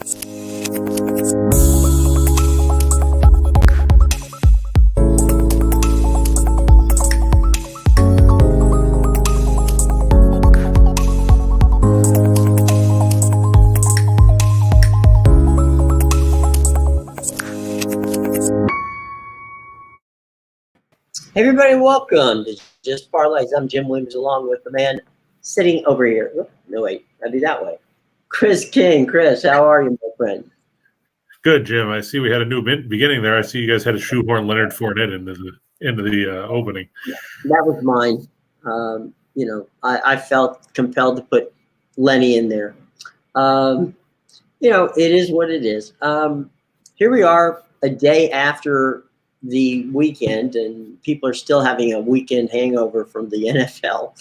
Hey everybody, welcome to Just Parlays. I'm Jim Williams along with the man sitting over here. No, wait, I'll do that way. Chris King. Chris, how are you, my friend? Good, Jim. I see we had a new beginning there. I see you guys had to shoehorn Leonard Fournette into the opening. That was mine. I felt compelled to put Lenny in there. It is what it is. Here we are a day after the weekend, and people are still having a weekend hangover from the NFL.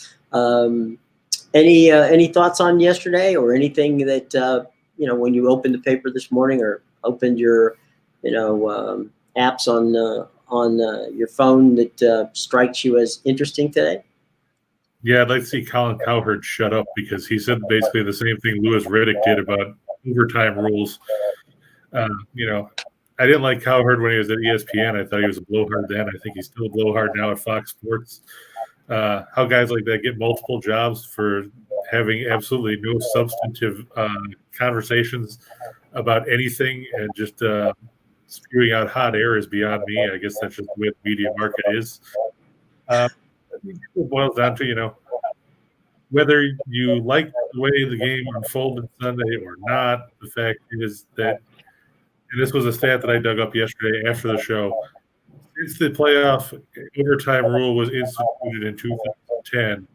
Any thoughts on yesterday, or anything that when you opened the paper this morning or opened your apps on your phone that strikes you as interesting today? Yeah, I'd like to see Colin Cowherd shut up, because he said basically the same thing Louis Riddick did about overtime rules. I didn't like Cowherd when he was at ESPN. I thought he was a blowhard then. I think he's still a blowhard now at Fox Sports. How guys like that get multiple jobs for having absolutely no substantive conversations about anything and just spewing out hot air is beyond me. I guess that's just the way the media market is. It boils down to, whether you like the way the game unfolded Sunday or not, the fact is that, and this was a stat that I dug up yesterday after the show, since the playoff overtime rule was instituted in 2010,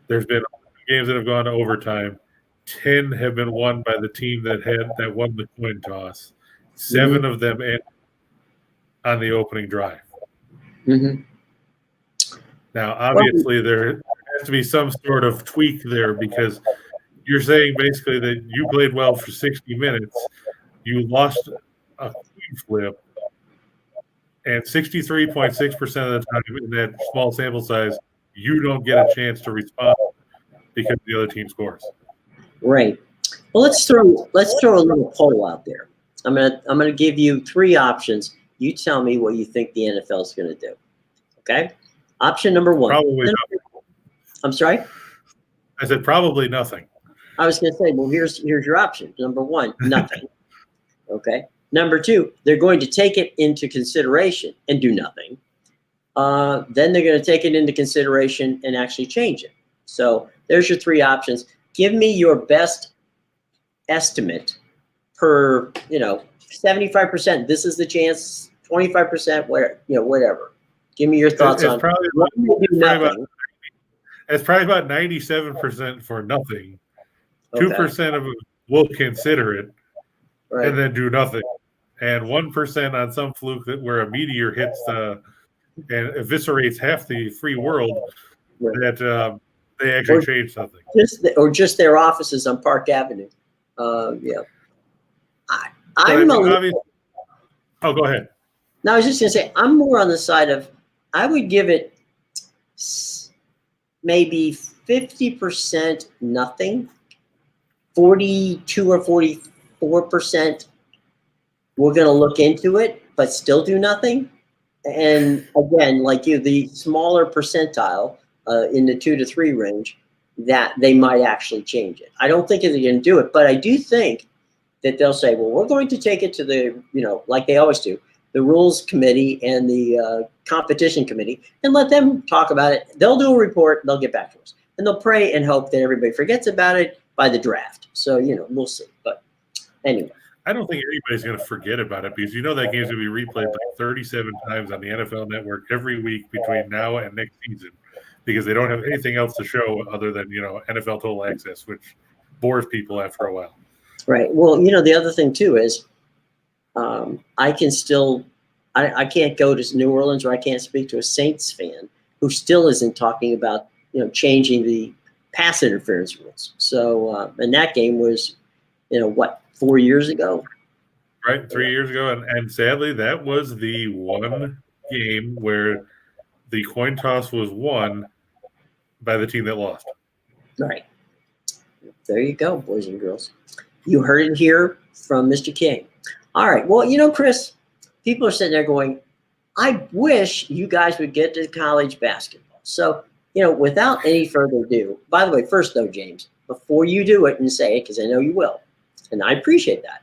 there's been games that have gone to overtime. 10 have been won by the team that won the coin toss. 7 of them end on the opening drive. Now, obviously, there has to be some sort of tweak there, because you're saying basically that you played well for 60 minutes. You lost a coin flip, and 63.6% of the time in that small sample size, you don't get a chance to respond because the other team scores. Right. Well, let's throw a little poll out there. I'm gonna give you 3 options. You tell me what you think the NFL is going to do. Okay. Option number 1. Probably nothing. I'm sorry? I said probably nothing. I was going to say, well, here's your option. Number 1, nothing. Okay. Number 2, they're going to take it into consideration and do nothing. Then they're going to take it into consideration and actually change it. So there's your 3 options. Give me your best estimate per, 75%. This is the chance. 25%. Whatever. Give me your thoughts on. It's probably about 97% for nothing. 2% of them will consider it. Right. And then do nothing, and 1% on some fluke where a meteor hits and eviscerates half the free world, that they actually change something. Just their offices on Park Avenue. Oh, go ahead. No, I was just going to say, I'm more on the side of, I would give it maybe 50% nothing, 42 or 44%, we're going to look into it, but still do nothing. And again, like you, the smaller percentile in the 2 to 3 range, that they might actually change it. I don't think they're going to do it, but I do think that they'll say, well, we're going to take it to the, like they always do, the rules committee and the competition committee, and let them talk about it. They'll do a report, they'll get back to us, and they'll pray and hope that everybody forgets about it by the draft. So, we'll see. But anyway. I don't think anybody's going to forget about it, because that game's going to be replayed like 37 times on the NFL Network every week between now and next season, because they don't have anything else to show other than, NFL Total Access, which bores people after a while. Right. Well, the other thing too is I can't go to New Orleans, or I can't speak to a Saints fan who still isn't talking about, changing the pass interference rules. So, and that game was, 4 years ago? Right, 3 years ago. And sadly, that was the one game where the coin toss was won by the team that lost. Right. There you go, boys and girls. You heard it here from Mr. King. All right. Well, Chris, people are sitting there going, I wish you guys would get to college basketball. So, without any further ado, by the way, first though, James, before you do it and say it, because I know you will, and I appreciate that.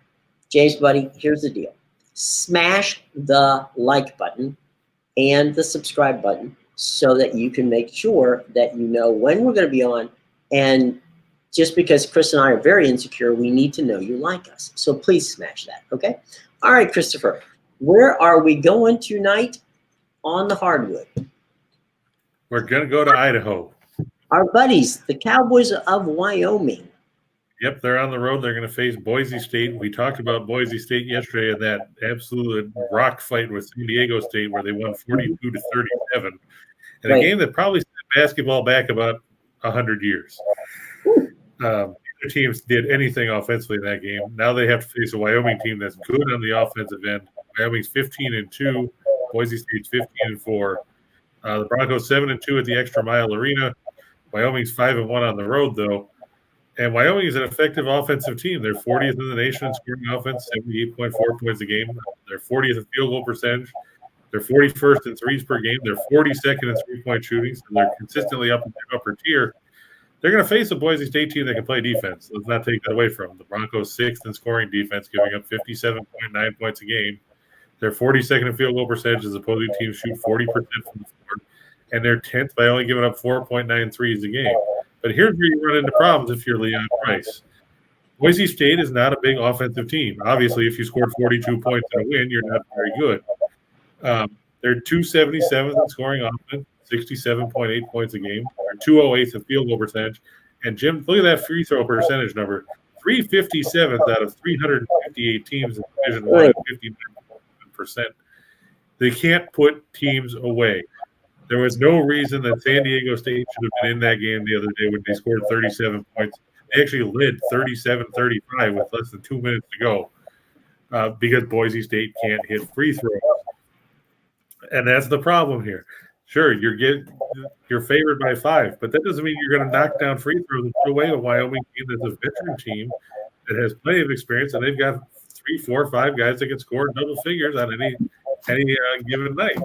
James, buddy, here's the deal. Smash the like button and the subscribe button so that you can make sure that you know when we're going to be on. And just because Chris and I are very insecure, we need to know you like us. So please smash that, okay? All right, Christopher, where are we going tonight on the hardwood? We're going to go to Idaho. Our buddies, the Cowboys of Wyoming. Yep, they're on the road. They're going to face Boise State. We talked about Boise State yesterday in that absolute rock fight with San Diego State where they won 42-37. And a game that probably set basketball back about 100 years. Neither teams did anything offensively in that game. Now they have to face a Wyoming team that's good on the offensive end. Wyoming's 15-2. Boise State's 15-4. The Broncos 7-2 at the Extra Mile Arena. Wyoming's 5-1 on the road, though. And Wyoming is an effective offensive team. They're 40th in the nation in scoring offense, 78.4 points a game. They're 40th in field goal percentage. They're 41st in threes per game. They're 42nd in three-point shooting, so they're consistently up in the upper tier. They're going to face a Boise State team that can play defense. Let's not take that away from them. The Broncos 6th in scoring defense, giving up 57.9 points a game. They're 42nd in field goal percentage as opposing teams shoot 40% from the floor. And they're 10th by only giving up 4.9 threes a game. But here's where you run into problems if you're Leon Price. Boise State is not a big offensive team. Obviously, if you scored 42 points in a win, you're not very good. They're 277th in scoring offense, 67.8 points a game. They're 208th in field goal percentage. And, Jim, look at that free throw percentage number. 357th out of 358 teams in Division I at 59%. They can't put teams away. There was no reason that San Diego State should have been in that game the other day when they scored 37 points. They actually led 37-35 with less than 2 minutes to go because Boise State can't hit free throws. And that's the problem here. Sure, you're favored by 5, but that doesn't mean you're going to knock down free throws and put away a Wyoming team that's a veteran team that has plenty of experience, and they've got 3, 4, 5 guys that can score double figures on any given night.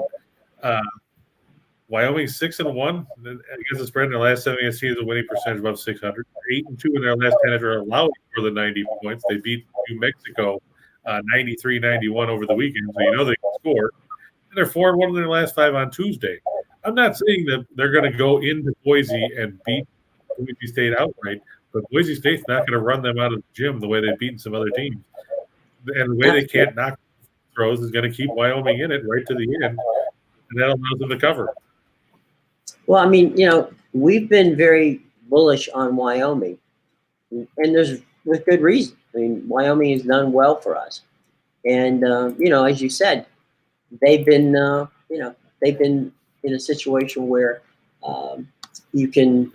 Wyoming's 6-1 against the spread in their last 7 against teams with a winning percentage above 600. 8-2 in their last 10 after allowing more than 90 points. They beat New Mexico 93-91 over the weekend, so you know they can score. And they're 4-1 in their last 5 on Tuesday. I'm not saying that they're going to go into Boise and beat Boise State outright, but Boise State's not going to run them out of the gym the way they've beaten some other teams. And the way they can't knock throws is going to keep Wyoming in it right to the end, and that allows them to cover. Well, I mean, we've been very bullish on Wyoming, and there's with good reason. I mean, Wyoming has done well for us, and as you said, they've been in a situation where you can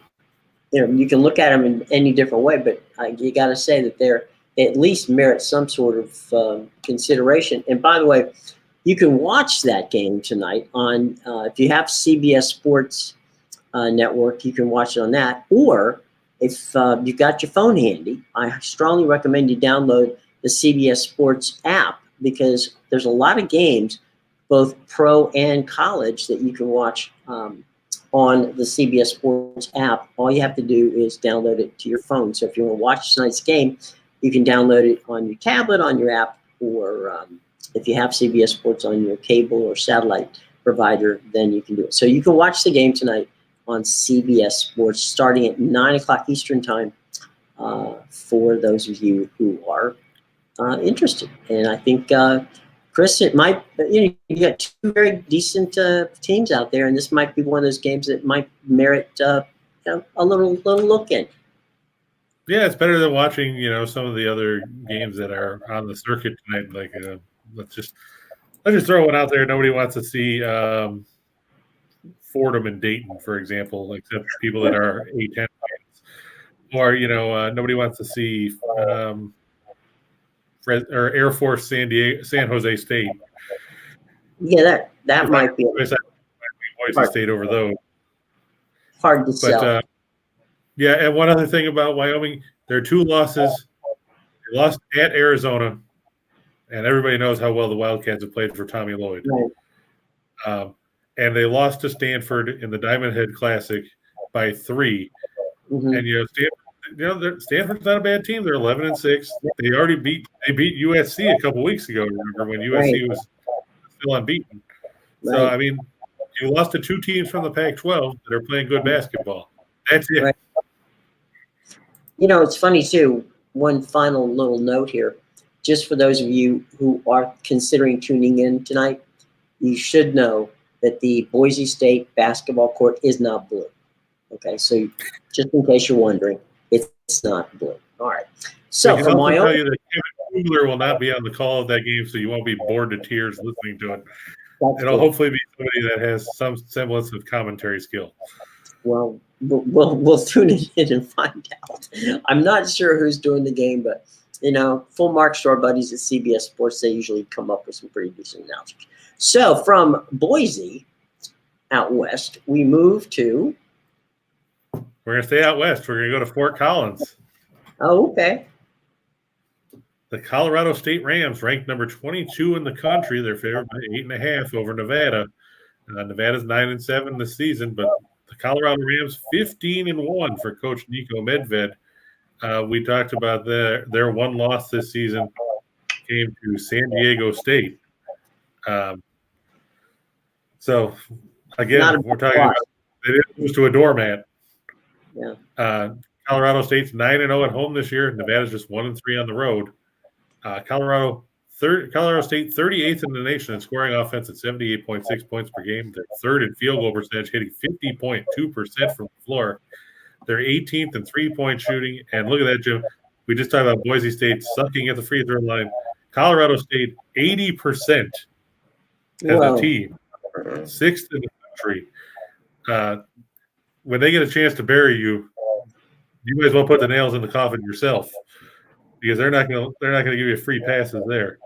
look at them in any different way, but you got to say that they at least merit some sort of consideration. And by the way, you can watch that game tonight on if you have CBS Sports Network, you can watch it on that. Or if you've got your phone handy, I strongly recommend you download the CBS Sports app because there's a lot of games, both pro and college, that you can watch on the CBS Sports app. All you have to do is download it to your phone. So if you want to watch tonight's game, you can download it on your tablet, on your app, or if you have CBS Sports on your cable or satellite provider, then you can do it. So you can watch the game tonight on CBS Sports starting at 9 o'clock Eastern time for those of you who are interested. And I think, Chris, it might, you got 2 very decent teams out there, and this might be one of those games that might merit a little look in. Yeah, it's better than watching, some of the other games that are on the circuit tonight. Like, let's just throw one out there. Nobody wants to see Fordham and Dayton, for example, except people that are A-10 fans. Or, nobody wants to see or Air Force San Jose State. Yeah, that might be Boise State over those. Hard to sell. Yeah, and one other thing about Wyoming, their 2 losses, lost at Arizona, and everybody knows how well the Wildcats have played for Tommy Lloyd. Right. And they lost to Stanford in the Diamond Head Classic by 3. Mm-hmm. And Stanford's not a bad team. They're 11-6. They beat USC a couple weeks ago. Remember when USC was still unbeaten? Right. So I mean, you lost to 2 teams from the Pac-12 that are playing good basketball. That's it. Right. You know, it's funny too. One final little note here, just for those of you who are considering tuning in tonight, you should know that the Boise State basketball court is not blue. Okay, so just in case you're wondering, it's not blue. All right. So I can also tell you that Kevin Kugler will not be on the call of that game, so you won't be bored to tears listening to it. It'll hopefully be somebody that has some semblance of commentary skill. Well, we'll tune in and find out. I'm not sure who's doing the game, but full marks to our buddies at CBS Sports. They usually come up with some pretty decent announcers. So from Boise out west, we move to. We're going to stay out west. We're going to go to Fort Collins. Oh, okay. The Colorado State Rams, ranked number 22 in the country. They're favored by 8.5 over Nevada. Nevada's 9-7 this season, but the Colorado Rams 15-1 for Coach Nico Medved. We talked about their one loss this season came to San Diego State. So again, we're talking about they didn't lose to a doormat. Yeah. Colorado State's 9-0 at home this year. Nevada's just 1-3 on the road. Colorado State 38th in the nation in scoring offense at 78.6 points per game. They're third in field goal percentage, hitting 50.2% from the floor. They're 18th in three-point shooting. And look at that, Jim. We just talked about Boise State sucking at the free throw line. Colorado State 80% as a team, 6th in the country. When they get a chance to bury you, you might as well put the nails in the coffin yourself, because they're not going to give you free passes there.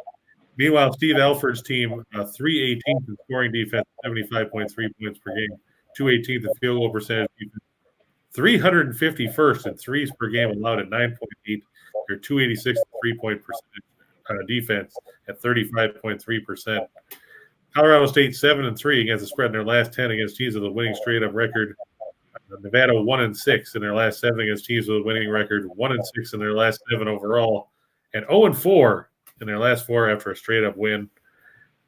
Meanwhile, Steve Alford's team, 318th in scoring defense, 75.3 points per game, 218th in field goal percentage defense, 351st in threes per game allowed at 9.8. They're 286th in three-point percentage defense at 35.3%. Colorado State 7-3 against the spread in their last 10 against teams with a winning straight-up record. Nevada 1-6 in their last 7 against teams with a winning record, 1-6 in their last 7 overall, and 0-4 in their last 4 after a straight-up win.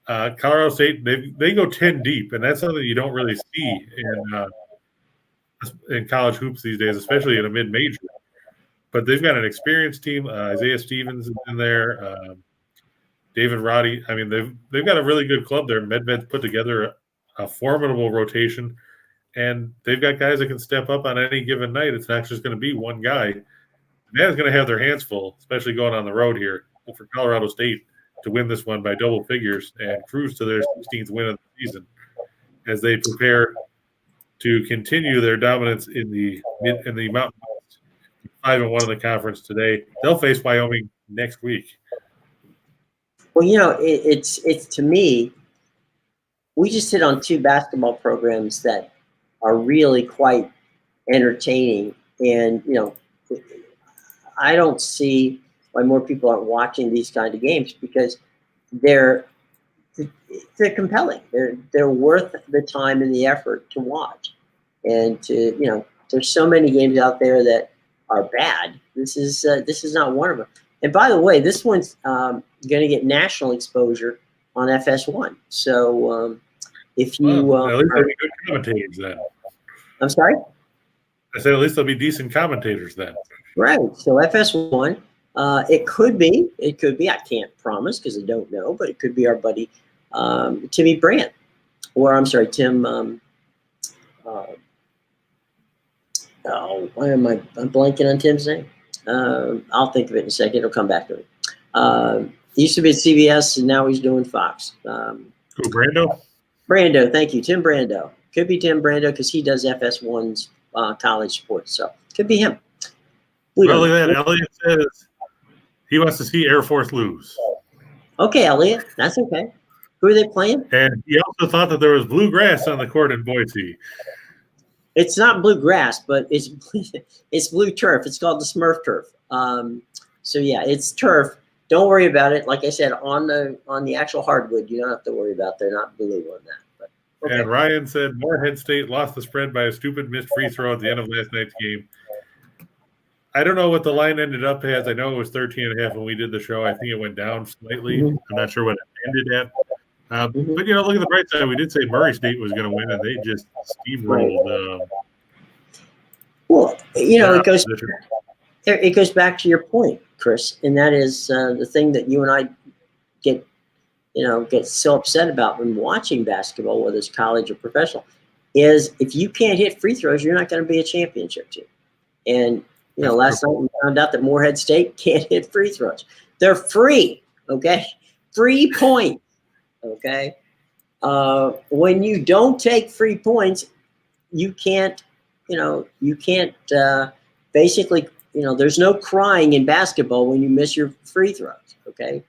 Colorado State, they go 10 deep, and that's something you don't really see in college hoops these days, especially in a mid-major. But they've got an experienced team. Isaiah Stevens is in there. David Roddy. I mean, they've got a really good club there. Medved's put together a formidable rotation. And they've got guys that can step up on any given night. It's not just going to be one guy. Nevada's going to have their hands full, especially going on the road here for Colorado State to win this one by double figures and cruise to their 16th win of the season as they prepare to continue their dominance in the Mountain West. 5-1 in the conference today. They'll face Wyoming next week. Well, it's to me, we just hit on 2 basketball programs that are really quite entertaining. And, I don't see why more people aren't watching these kind of games, because they're compelling. They're worth the time and the effort to watch. And there's so many games out there that are bad. This is not one of them. And by the way, this one's going to get national exposure on FS1. So if you at least they'll be good commentators then. I'm sorry? I said at least they'll be decent commentators then. Right. So FS1, it could be. I can't promise because I don't know, but it could be our buddy Timmy Brandt, or I'm sorry, Tim. Why am I'm blanking on Tim's name? I'll think of it in a second. It'll come back to me. He used to be at CBS, and now he's doing Fox. Who, Brando? Brando, thank you, Tim Brando. Could be Tim Brando because he does FS1's college sports, so could be him. Well, look at that. Elliot says he wants to see Air Force lose. Okay, Elliot, that's okay. Who are they playing? And he also thought that there was bluegrass on the court in Boise. It's not bluegrass, but it's blue turf. It's called the Smurf turf. So yeah, it's turf. Don't worry about it. Like I said, on the actual hardwood, you don't have to worry about. They're not blue on that. But okay. And Ryan said Morehead State lost the spread by a stupid missed free throw at the end of last night's game. I don't know what the line ended up as. I know it was 13.5 when we did the show. I think it went down slightly. I'm not sure what it ended at. But, look at the bright side. We did say Murray State was going to win, and they just steamrolled. Well, it goes back to your point, Chris, and that is the thing that you and I get so upset about when watching basketball, whether it's college or professional, is if you can't hit free throws, you're not going to be a championship team. And last night we found out that Morehead State can't hit free throws. They're free, okay? 3 points, okay? When you don't take 3 points, you can't basically, there's no crying in basketball when you miss your free throws, okay,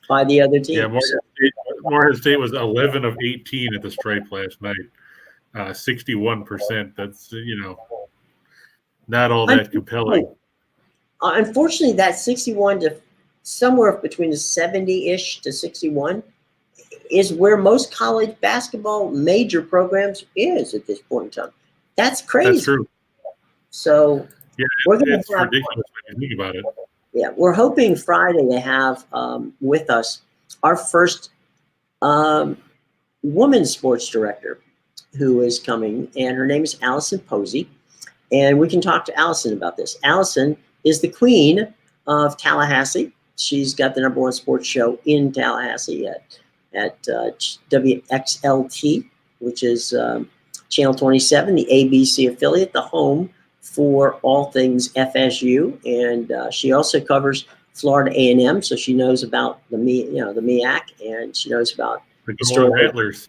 by the other team. Yeah, Morehead State was 11 of 18 at the stripe last night, 61%. That's, not all that compelling. Unfortunately, that 61 to somewhere between the 70-ish to 61 is where most college basketball major programs is at this point in time. That's crazy. That's true. So yeah, it's ridiculous when you think about it. Yeah, we're hoping Friday to have with us our first woman sports director who is coming, and her name is Allison Posey. And we can talk to Allison about this. Allison is the queen of Tallahassee. She's got the #1 sports show in Tallahassee at WXLT, which is Channel 27, the ABC affiliate, the home for all things FSU. And she also covers Florida A&M, so she knows about the MEAC, and she knows about the Rattlers.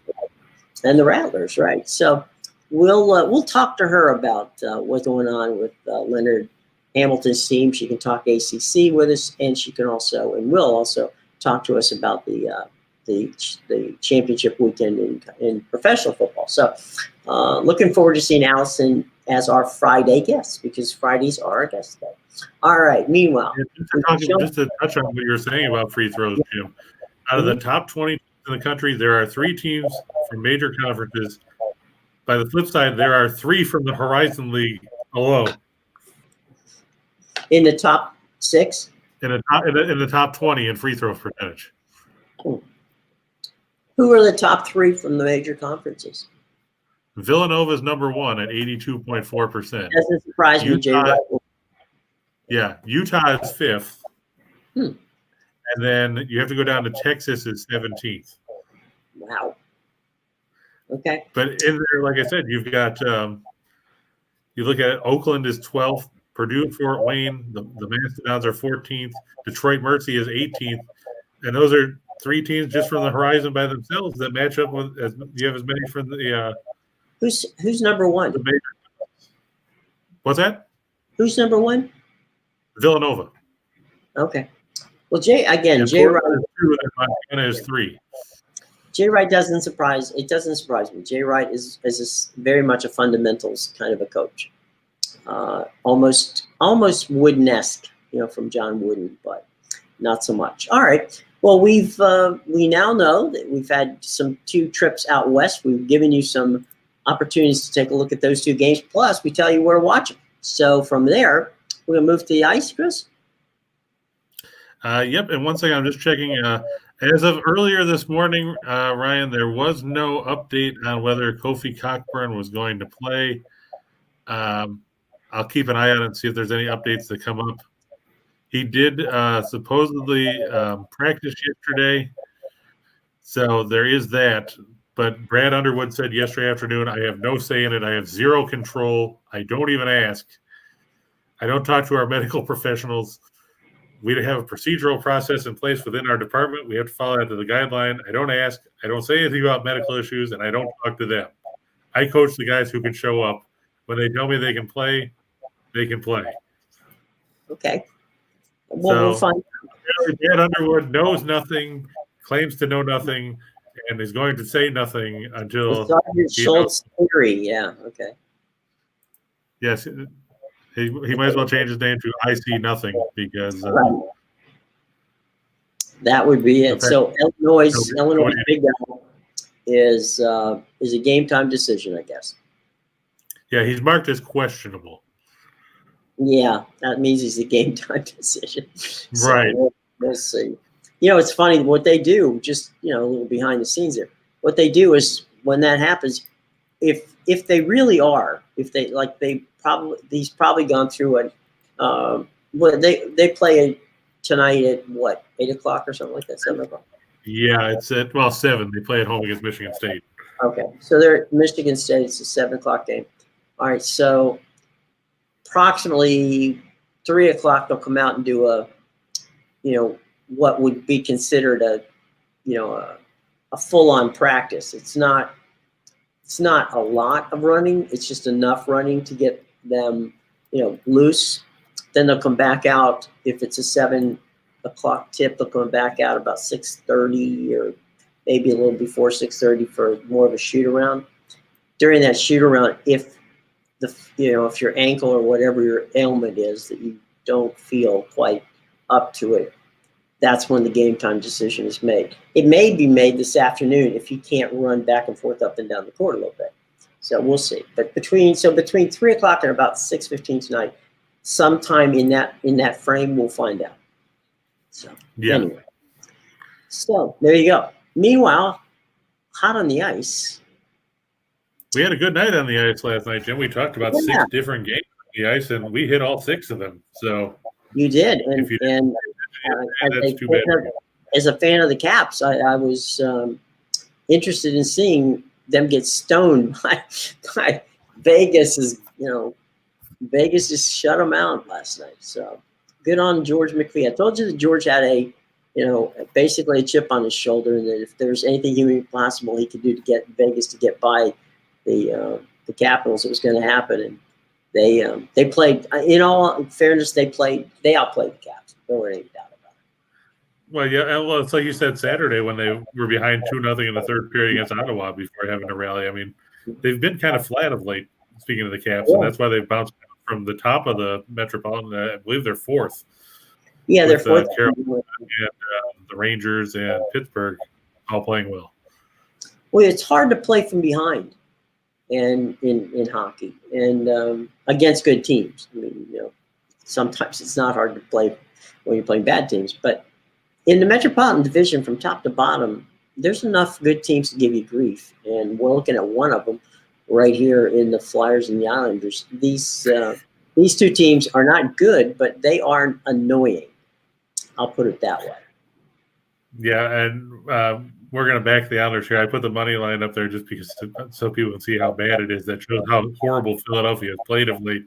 And the Rattlers, right? So we'll talk to her about what's going on with Leonard Hamilton's team. She can talk ACC with us, and she can also and will also talk to us about the championship weekend in professional football. So looking forward to seeing Allison as our Friday guest, because Fridays are our guest day. All right. Meanwhile, just to touch on what you were saying about free throws, Jim, out of the top 20 in the country, there are 3 teams from major conferences. By the flip side, there are 3 from the Horizon League alone. In the top 6? In the top 20 in free throw percentage. Who are the top 3 from the major conferences? Villanova is #1 at 82.4%. Doesn't surprise me, Jay. Yeah, Utah is 5th. And then you have to go down to Texas is 17th. Wow. Okay. But in there, like I said, you've got you look at it, Oakland is 12th, Purdue, Fort Wayne, the Mastodons are 14th, Detroit Mercy is 18th, and those are 3 teams just from the Horizon by themselves that match up with. You have as many from the. Who's #1? What's that? Who's #1? Villanova. Okay. Well, Jay Wright is 2, and Montana is 3. Jay Wright doesn't surprise me. Jay Wright is very much a fundamentals kind of a coach. Almost Wooden-esque, from John Wooden, but not so much. All right. Well, we now know that we've had 2 trips out west. We've given you some opportunities to take a look at those 2 games. Plus, we tell you where to watch them. So from there, we're going to move to the ice, Chris. Yep. And one second, I'm just checking. As of earlier this morning, Ryan, there was no update on whether Kofi Cockburn was going to play. I'll keep an eye on it and see if there's any updates that come up. He did supposedly practice yesterday, so there is that. But Brad Underwood said yesterday afternoon, I have no say in it. I have zero control. I don't even ask. I don't talk to our medical professionals. We have a procedural process in place within our department. We have to follow that to the guideline. I don't ask. I don't say anything about medical issues, and I don't talk to them. I coach the guys who can show up. When they tell me they can play, they can play. Okay. Well, we'll find out. Brad Underwood knows nothing, claims to know nothing, and is going to say nothing until Schultz theory. Yeah. Okay. Yes. He might as well change his name to I See Nothing because that would be it. So Illinois nobody, Big Apple is a game time decision, I guess. yeah, he's marked as questionable. Yeah, that means he's a game time decision. So Right. We'll see. It's funny what they do. Just a little behind the scenes there. What they do is when that happens, if they really are, he's probably gone through it. Well, they play tonight at what, 8:00 or something like that, 7:00. Yeah, it's at 7. They play at home against Michigan State. Okay, so they're at Michigan State. It's a 7:00 game. All right, so approximately 3:00 they'll come out and do a, what would be considered a full-on practice. It's not a lot of running. It's just enough running to get them, loose. Then they'll come back out. If it's a 7:00 tip, they'll come back out about 6:30 or maybe a little before 6:30 for more of a shoot around. During that shoot around, if your ankle or whatever your ailment is that you don't feel quite up to it, that's when the game time decision is made. It may be made this afternoon if he can't run back and forth up and down the court a little bit. So we'll see. But between 3:00 and about 6:15 tonight, sometime in that frame, we'll find out. So Anyway, so there you go. Meanwhile, hot on the ice. We had a good night on the ice last night, Jim. We talked about 6 different games on the ice, and we hit all 6 of them. So you did, that's too bad. As a fan of the Caps, I was interested in seeing them get stoned by Vegas. Vegas just shut them out last night. So good on George McPhee. I told you that George had basically a chip on his shoulder, and that if there's anything humanly possible he could do to get Vegas to get by the Capitals, it was going to happen. And they played. In all fairness, they outplayed the Caps. There weren't any doubt about it. Well, yeah, well, it's like you said Saturday when they were behind 2-0 in the third period against Ottawa before having a rally. I mean, they've been kind of flat of late. Speaking of the Caps, and that's why they've bounced from the top of the Metropolitan. I believe they're 4th. Yeah, they're 4th. Carolina and the Rangers and Pittsburgh all playing well. Well, it's hard to play from behind, and in hockey, and against good teams. I mean, sometimes it's not hard to play when you're playing bad teams, but in the Metropolitan Division, from top to bottom, there's enough good teams to give you grief, and we're looking at one of them right here in the Flyers and the Islanders. These 2 teams are not good, but they aren't annoying. I'll put it that way. Yeah, and we're going to back the Islanders here. I put the money line up there just because so people can see how bad it is. That shows how horrible Philadelphia has played of late.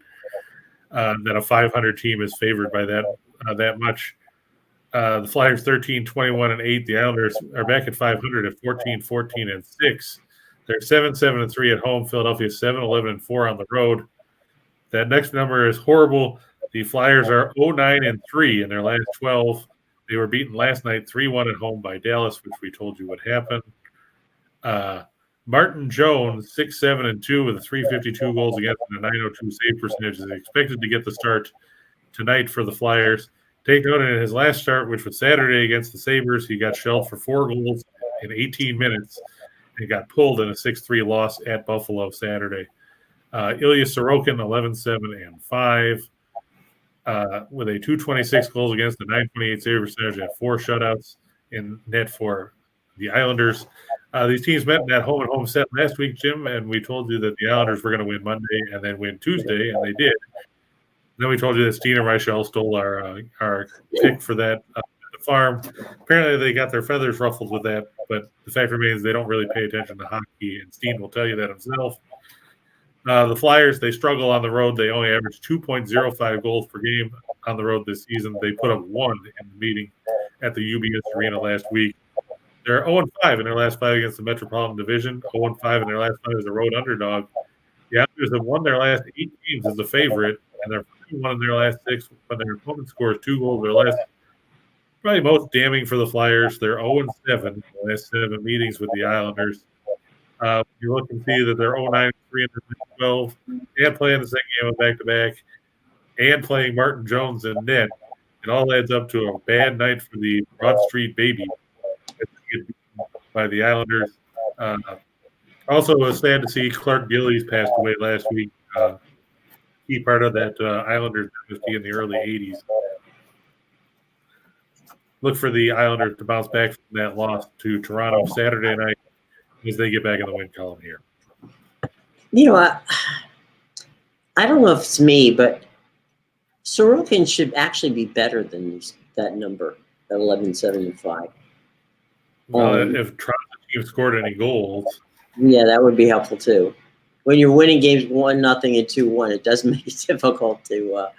That a 500 team is favored by that much. The Flyers 13-21-8. The Islanders are back at 500 at 14-14-6. They're 7-7-3 at home. Philadelphia 7-11-4 on the road. That next number is horrible. The Flyers are 0-9-3 in their last 12. They were beaten last night 3-1 at home by Dallas, which we told you would happen. Martin Jones 6-7-2 with a 352 goals against and a 902 save percentage is expected to get the start tonight for the Flyers. Take note, in his last start, which was Saturday against the Sabres, he got shelled for 4 goals in 18 minutes. and got pulled in a 6-3 loss at Buffalo Saturday. Ilya Sorokin, 11-7-5, with a 226 goals against, the 928 save percentage, and 4 shutouts in net for the Islanders. These teams met in that home-and-home set last week, Jim, and we told you that the Islanders were going to win Monday and then win Tuesday, and they did. Then we told you that Steen and Reichel stole our pick for that at the farm. Apparently, they got their feathers ruffled with that, but the fact remains they don't really pay attention to hockey, and Steen will tell you that himself. The Flyers, they struggle on the road. They only average 2.05 goals per game on the road this season. They put up 1 in the meeting at the UBS Arena last week. They're 0-5 in their last 5 against the Metropolitan Division, 0-5 in their last 5 as a road underdog. The Islanders have won their last 8 games as a favorite, and they're 1 in their last 6 when their opponent scores 2 goals or less. Probably most damning for the Flyers. They're 0-7 in the last 7 meetings with the Islanders. You look and see that they're 0-9-3 in the 12 and playing the second game of back-to-back. and playing Martin Jones and net, it all adds up to a bad night for the Broad Street Baby by the Islanders. Also, it was sad to see Clark Gillies passed away last week. Key part of that Islanders dynasty in the early 80s. Look for the Islanders to bounce back from that loss to Toronto Saturday night as they get back in the win column here. You know, I don't know if it's me, but Sorokin should actually be better than that number, 11-7-5. If Toronto team scored any goals. Yeah, that would be helpful too. When you're winning games 1-0 and 2-1, it does make it difficult to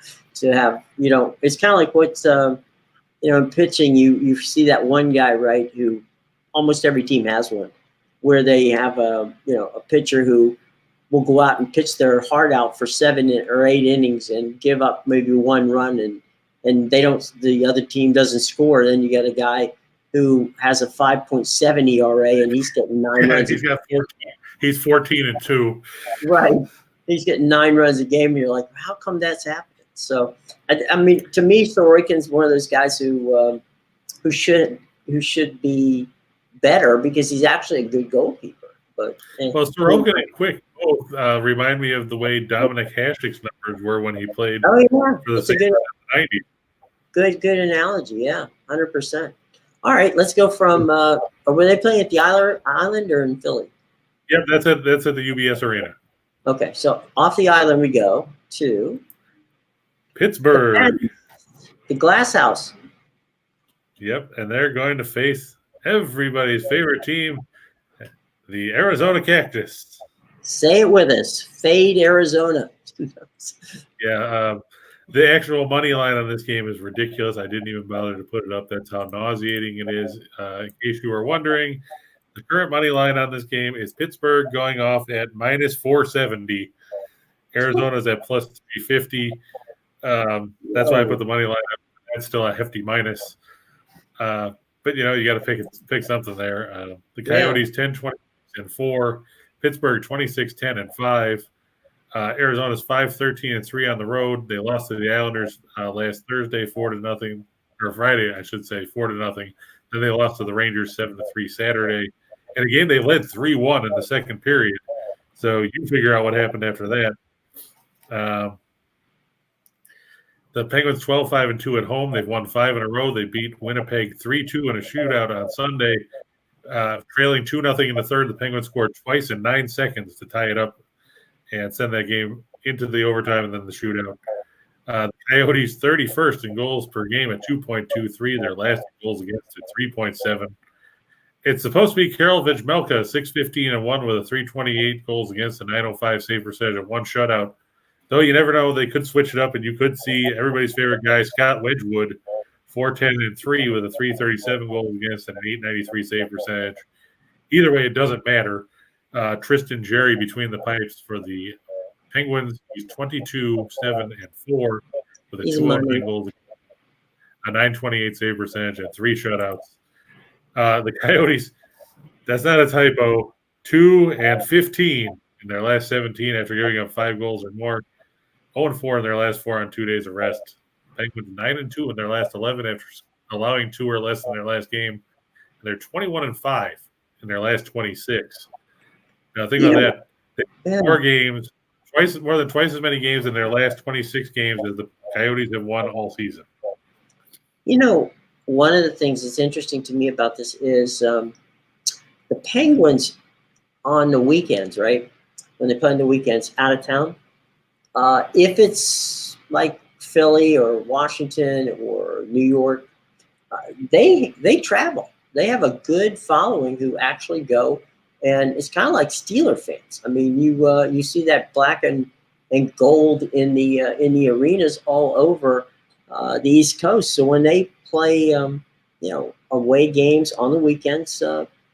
have. It's kind of like what's in pitching. You see that one guy, right? Who almost every team has one, where they have a pitcher who will go out and pitch their heart out for 7 or 8 innings and give up maybe 1 run, and the other team doesn't score. Then you get a guy who has a 5.7 ERA and he's getting 9 runs. He's got 14. He's 14-2. Right. He's getting 9 runs a game, and you're like, how come that's happening? So, I mean, to me, Sorokin's one of those guys who should be better because he's actually a good goalkeeper. But Sorokin and Quick both remind me of the way Dominic Hasek's numbers were when he played for the Saints in the 90s. Good analogy. Yeah, 100%. All right, let's go from were they playing at the island or in Philly? Yep, that's at the UBS Arena. Okay, so off the island we go to Pittsburgh. The Glass House. Yep, and they're going to face everybody's favorite team, the Arizona Cactus. Say it with us. Fade Arizona. Yeah, the actual money line on this game is ridiculous. I didn't even bother to put it up. That's how nauseating it is. In case you were wondering, the current money line on this game is Pittsburgh going off at minus 470. Arizona's at plus 350. That's why I put the money line up. That's still a hefty minus. But, you got to pick something there. The Coyotes 10-20-4. Pittsburgh 26-10-5. Arizona's 5-13-3 on the road. They lost to the Islanders last Thursday 4-0, or Friday, I should say, 4-0. Then they lost to the Rangers 7-3 Saturday. And again, they led 3-1 in the second period. So you figure out what happened after that. The Penguins 12-5-2 at home. They've won 5 in a row. They beat Winnipeg 3-2 in a shootout on Sunday. Trailing 2-0 in the third, the Penguins scored twice in 9 seconds to tie it up and send that game into the overtime and then the shootout. The Coyotes 31st in goals per game at 2.23. Their last goals against at 3.7. It's supposed to be Karel Vejmelka, 6-15-1 with a 3.28 goals against, a 9.05 save percentage, and 1 shutout. Though you never know, they could switch it up, and you could see everybody's favorite guy, Scott Wedgwood, 4-10-3 with a 3.37 goals against and an 8.93 save percentage. Either way, it doesn't matter. Tristan Jerry between the pipes for the Penguins. He's 22-7-4 with a 2.09 goals, a 9.28 save percentage, and 3 shutouts. The Coyotes, that's not a typo, 2-15 in their last 17 after giving up 5 goals or more. 0-4 in their last 4 on 2 days of rest. Penguins 9-2 in their last 11 after allowing 2 or less in their last game. And they're 21-5 in their last 26. Now think about that. They have more games, more than twice as many games in their last 26 games as the Coyotes have won all season. One of the things that's interesting to me about this is the Penguins on the weekends, right? When they play on the weekends out of town, if it's like Philly or Washington or New York, they travel. They have a good following who actually go, and it's kind of like Steeler fans. I mean, you see that black and gold in the arenas all over the East Coast. So when they play, away games on the weekends,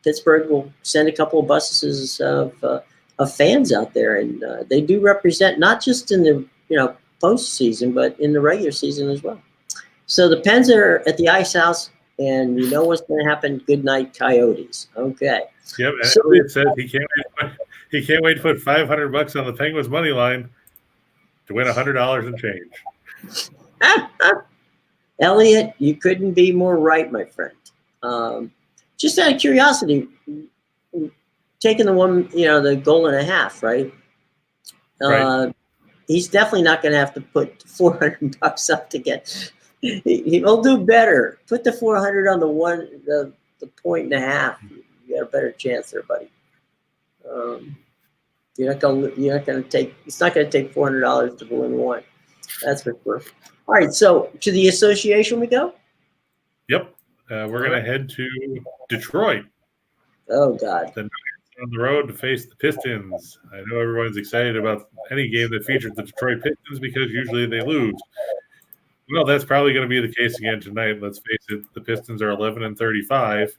Pittsburgh will send a couple of buses of fans out there, and they do represent not just in the postseason, but in the regular season as well. So the Pens are at the Ice House, and you know what's going to happen. Good night, Coyotes. Okay. Yep. So, Elliot said he can't wait to put $500 on the Penguins money line to win $100 and change. Elliot, you couldn't be more right, my friend. Just out of curiosity, taking the one, the goal and a half, right? Right. He's definitely not going to have to put $400 up to get. He'll do better. Put the 400 on the point and a half. You got a better chance there, buddy. You're not going to take. It's not going to take $400 to win one. That's for sure. All right, so to the association we go. Yep, we're going to head to Detroit. Oh God. On the road to face the Pistons. I know everyone's excited about any game that features the Detroit Pistons because usually they lose. Well, that's probably going to be the case again tonight. Let's face it, the Pistons are 11-35.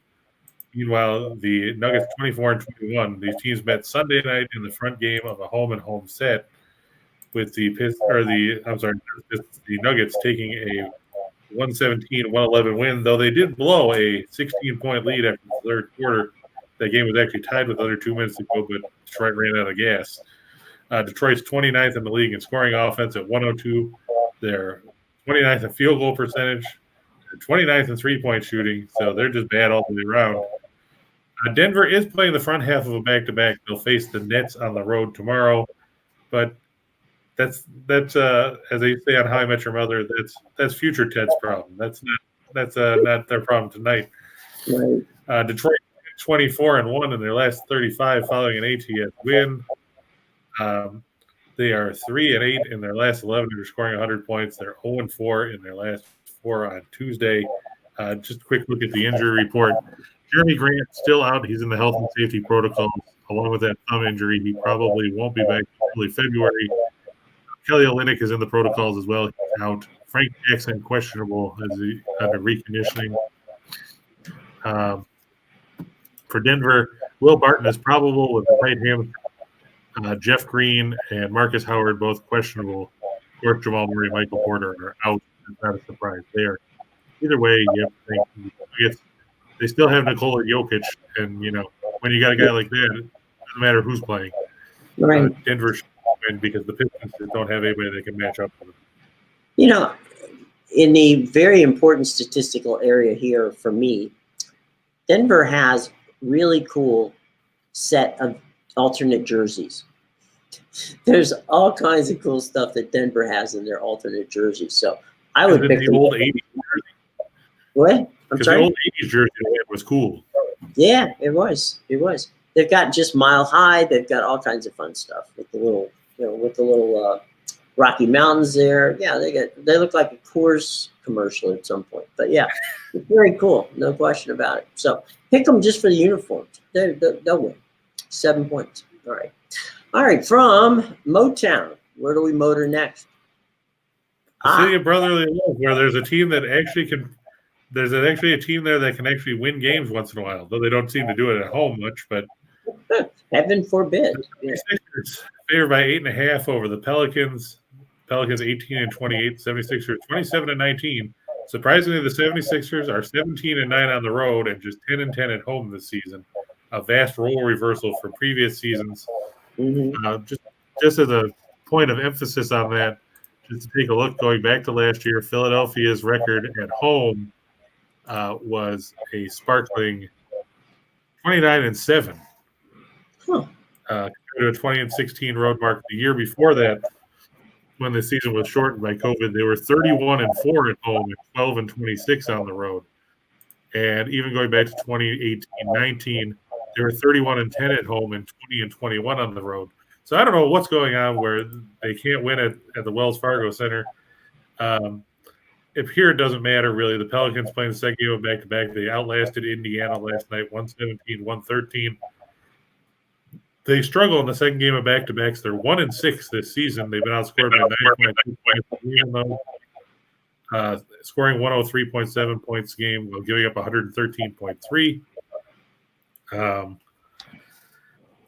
Meanwhile, the Nuggets 24-21. These teams met Sunday night in the front game of a home-and-home set, with the Nuggets taking a 117-111 win, though they did blow a 16-point lead after the third quarter. That game was actually tied with under 2 minutes to go, but Detroit ran out of gas. Detroit's 29th in the league in scoring offense at 102. They're 29th in field goal percentage. They're 29th in three-point shooting, so they're just bad all the way around. Denver is playing the front half of a back-to-back. They'll face the Nets on the road tomorrow, but that's as they say on How I Met Your Mother, that's future Ted's problem. That's not their problem tonight. Right. Detroit 24-1 in their last 35 following an ATS win. They are 3-8 in their last 11 after scoring 100 points. They're 0-4 in their last 4 on Tuesday. Just a quick look at the injury report. Jeremy Grant still out. He's in the health and safety protocols. Along with that thumb injury, he probably won't be back until February. Kelly Olynyk is in the protocols as well. He's out. Frank Jackson questionable as he under reconditioning. For Denver, Will Barton is probable with the right hamstring. Jeff Green and Marcus Howard both questionable. Of course, Jamal Murray, Michael Porter are out. It's not a surprise there. Either way, you have to think they still have Nikola Jokic, and when you got a guy like that, it doesn't matter who's playing. Right. Denver should win because the Pistons don't have anybody that can match up with them. In the very important statistical area here for me, Denver has really cool set of alternate jerseys. There's all kinds of cool stuff that Denver has in their alternate jerseys. So I would pick the old 80s jersey. What? I'm sorry? The old 80s jersey was cool. Yeah, it was. They've got just Mile High. They've got all kinds of fun stuff with the little, Rocky Mountains there. Yeah, they look like a Coors commercial at some point. But yeah, it's very cool. No question about it. So pick them just for the uniforms. They'll win. 7 points. All right. From Motown, where do we motor next? The city of brotherly love, where there's a team that actually can. There's actually a team there that can actually win games once in a while, though they don't seem to do it at home much. But heaven forbid. The 76ers favored by 8.5 over the Pelicans. Pelicans 18-28, 76ers 27-19. Surprisingly, the 76ers are 17-9 on the road and just 10-10 at home this season. A vast role reversal from previous seasons. Mm-hmm. Just as a point of emphasis on that, just to take a look going back to last year, Philadelphia's record at home was a sparkling 29-7. Compared to a 20-16 road mark the year before that, when the season was shortened by COVID, they were 31-4 at home and 12-26 on the road. And even going back to 2018-19, they were 31-10 at home and 20-21 on the road. So I don't know what's going on where they can't win at the Wells Fargo Center. If here it doesn't matter, really. The Pelicans playing the second game of back-to-back. They outlasted Indiana last night, 117-113. They struggle in the second game of back-to-backs. They're 1-6 this season. They've been outscored by 9.2 points, scoring 103.7 points a game while giving up 113.3.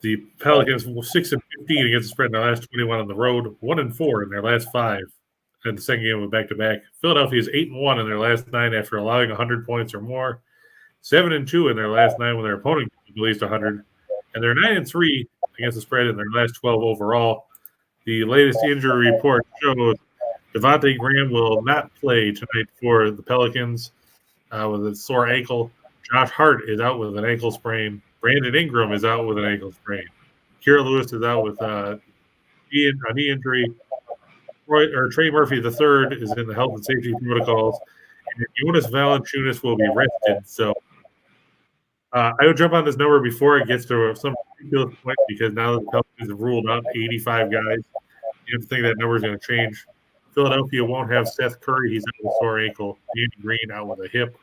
The Pelicans were 6-15 against the spread in their last 21 on the road, 1-4 in their last 5 in the second game of back-to-back. Philadelphia is 8-1 in their last 9 after allowing 100 points or more, 7-2 in their last 9 when their opponent gets at least 100, and they're 9-3 against the spread in their last 12 overall. The latest injury report shows Devontae Graham will not play tonight for the Pelicans with a sore ankle. Josh Hart is out with an ankle sprain. Brandon Ingram is out with an ankle sprain. Kira Lewis is out with a knee injury. Trey Murphy III is in the health and safety protocols. And Jonas Valanciunas will be rested. So I would jump on this number before it gets to some ridiculous point because now that the Pelicans have ruled out 85 guys, you have to think that number is going to change. Philadelphia won't have Seth Curry. He's out with a sore ankle. Danny Green out with a hip.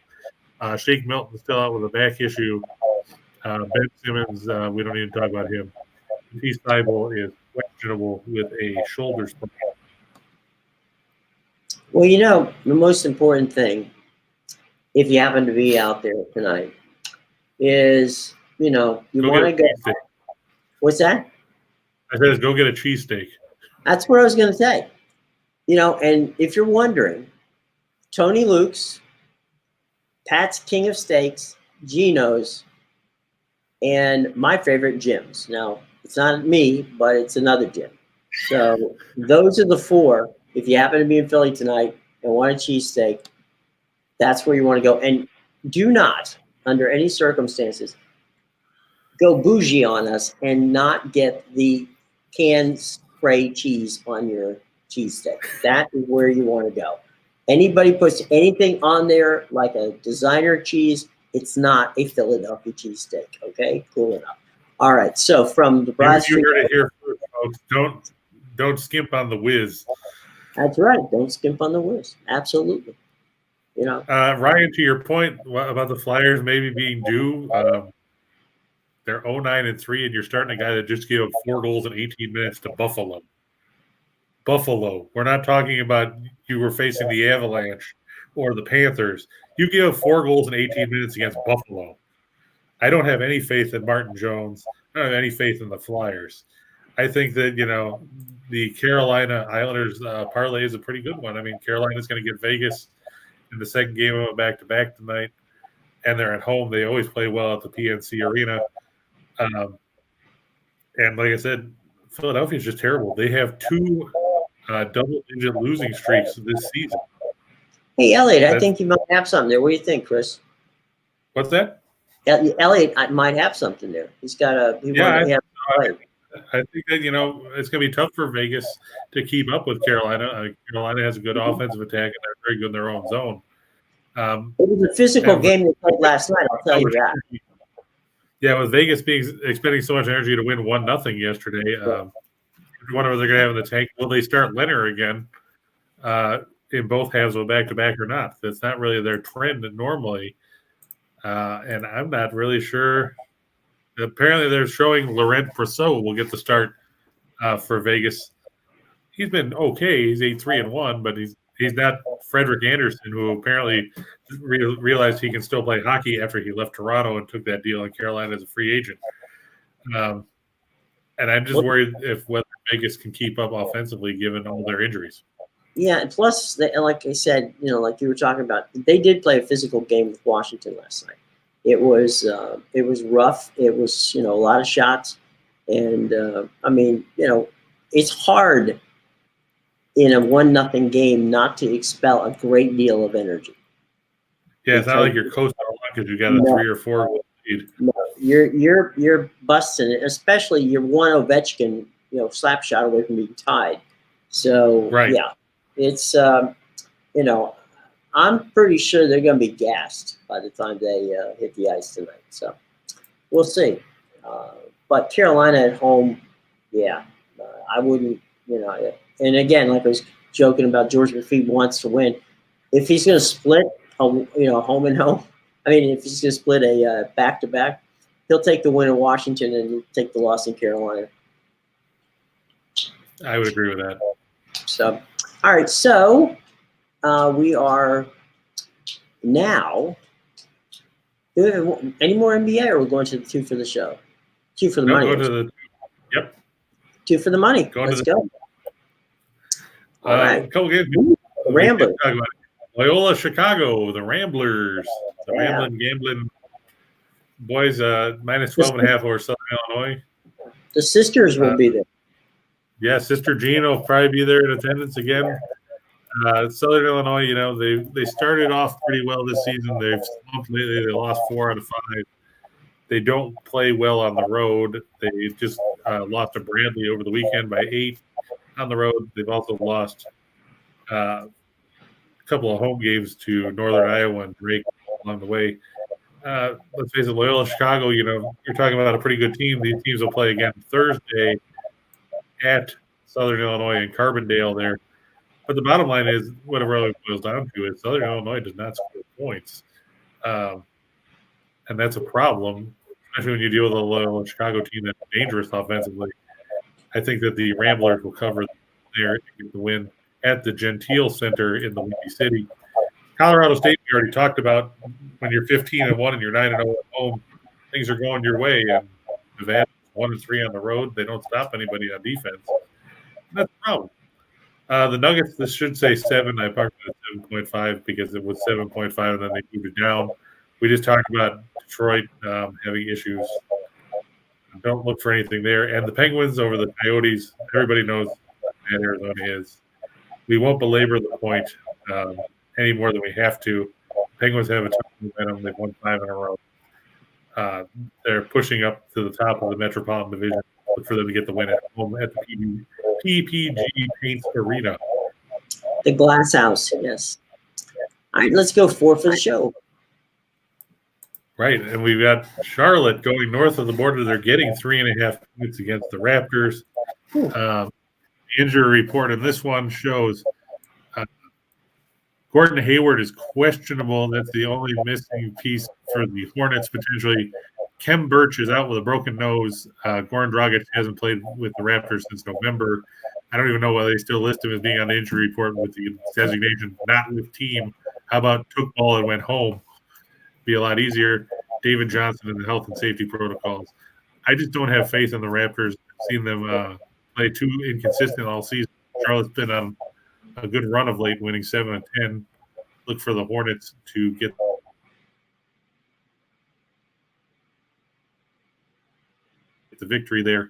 Shake Milton still out with a back issue. Ben Simmons, we don't even talk about him. Matisse Thybulle is questionable with a shoulder sprain. Well, the most important thing, if you happen to be out there tonight, is, you want to go. What's that? I said, go get a cheesesteak. That's what I was going to say. And if you're wondering, Tony Luke's, Pat's King of Steaks, Gino's, and my favorite, Jim's. Now, it's not me, but it's another Jim. So those are the four. If you happen to be in Philly tonight and want a cheesesteak, that's where you want to go. And do not, under any circumstances, go bougie on us and not get the canned spray cheese on your cheesesteak. That is where you want to go. Anybody puts anything on there like a designer cheese, it's not a Philadelphia cheesesteak. Okay, cool enough. All right. So from the Broad You heard it here first, folks. Don't skimp on the whiz. That's right. Don't skimp on the whiz. Absolutely. Ryan, to your point about the Flyers maybe being due, they're 0-9-3, and you're starting a guy that just gave up 4 goals in 18 minutes to Buffalo. Buffalo. We're not talking about you were facing the Avalanche or the Panthers. You gave up 4 goals in 18 minutes against Buffalo. I don't have any faith in Martin Jones. I don't have any faith in the Flyers. I think that, the Carolina Islanders parlay is a pretty good one. I mean, Carolina's going to get Vegas in the second game of a back-to-back tonight, and they're at home. They always play well at the PNC Arena. And like I said, Philadelphia is just terrible. They have 2 double-digit losing streaks this season. Hey, Elliot, I think you might have something there. What do you think, Chris? What's that? Elliot might have something there. He's got a. I think that it's going to be tough for Vegas to keep up with Carolina. Carolina has a good offensive attack, and they're very good in their own zone. It was a physical game they played last night. I'll tell you that. Yeah, with Vegas expending so much energy to win 1-0 yesterday, I wonder what they're going to have in the tank. Will they start Leonard again in both halves of a back-to-back or not? That's not really their trend normally, and I'm not really sure. Apparently, they're showing Laurent Brosseau will get the start for Vegas. He's been okay. He's 8-3-1, but he's not Frederick Anderson, who apparently realized he can still play hockey after he left Toronto and took that deal in Carolina as a free agent. And I'm just worried whether Vegas can keep up offensively given all their injuries. Yeah, and plus, like I said, like you were talking about, they did play a physical game with Washington last night. It was rough. It was, a lot of shots. And, it's hard in a 1-0 game not to expel a great deal of energy. Yeah, it's not like you're coasting a lot because you got a 3 or 4 goal lead. No, you're busting it, especially you're one Ovechkin, slap shot away from being tied. So, right. Yeah, it's, I'm pretty sure they're going to be gassed by the time they hit the ice tonight. So we'll see. But Carolina at home, I wouldn't, and again, like I was joking about, George McPhee wants to win. If he's going to split, home and home, if he's going to split a back-to-back, he'll take the win in Washington and he'll take the loss in Carolina. I would agree with that. So, all right. So, we are now. Do we have any more NBA, or we're going to the 2 for the show? 2 for the money. Go to the. Yep. 2 for the money. Let's go. All right. Couple games. Ramblers. Loyola Chicago, the Ramblers, the Gambling boys, minus 12.5 over Southern Illinois. The sisters will be there. Yeah, Sister Jean will probably be there in attendance again. Southern Illinois, they started off pretty well this season. They've slumped lately. They lost 4 out of 5. They don't play well on the road. They just lost to Bradley over the weekend by 8 on the road. They've also lost a couple of home games to Northern Iowa and Drake along the way. Let's face it, Loyola Chicago, you're talking about a pretty good team. These teams will play again Thursday at Southern Illinois and Carbondale there. But the bottom line is, what it really boils down to is Southern Illinois does not score points. And that's a problem, especially when you deal with a Loyola Chicago team that's dangerous offensively. I think that the Ramblers will cover there to get the win at the Gentile Center in the Windy City. Colorado State, we already talked about. When you're 15-1 and you're 9-0 at home, things are going your way. And Nevada 1-3 on the road. They don't stop anybody on defense. And that's a problem. The Nuggets, this should say 7. I parked it at 7.5 because it was 7.5 and then they moved it down. We just talked about Detroit having issues. Don't look for anything there. And the Penguins over the Coyotes, everybody knows that Arizona is. We won't belabor the point any more than we have to. Penguins have a ton of momentum. They've won 5 in a row. They're pushing up to the top of the Metropolitan Division. Look for them to get the win at home at the PPG Paints Arena. The Glass House, yes. All right, let's go 4 for the show. Right, and we've got Charlotte going north of the border. They're getting 3.5 points against the Raptors. The injury report in this one shows Gordon Hayward is questionable. That's the only missing piece for the Hornets potentially. Kem Birch is out with a broken nose. Goran Dragic hasn't played with the Raptors since November. I don't even know why they still list him as being on the injury report with the designation not with team. How about took ball and went home? Be a lot easier. David Johnson and the health and safety protocols. I just don't have faith in the Raptors. I've seen them play too inconsistent all season. Charlotte's been on a good run of late, winning 7 of 10. Look for the Hornets to get the victory there.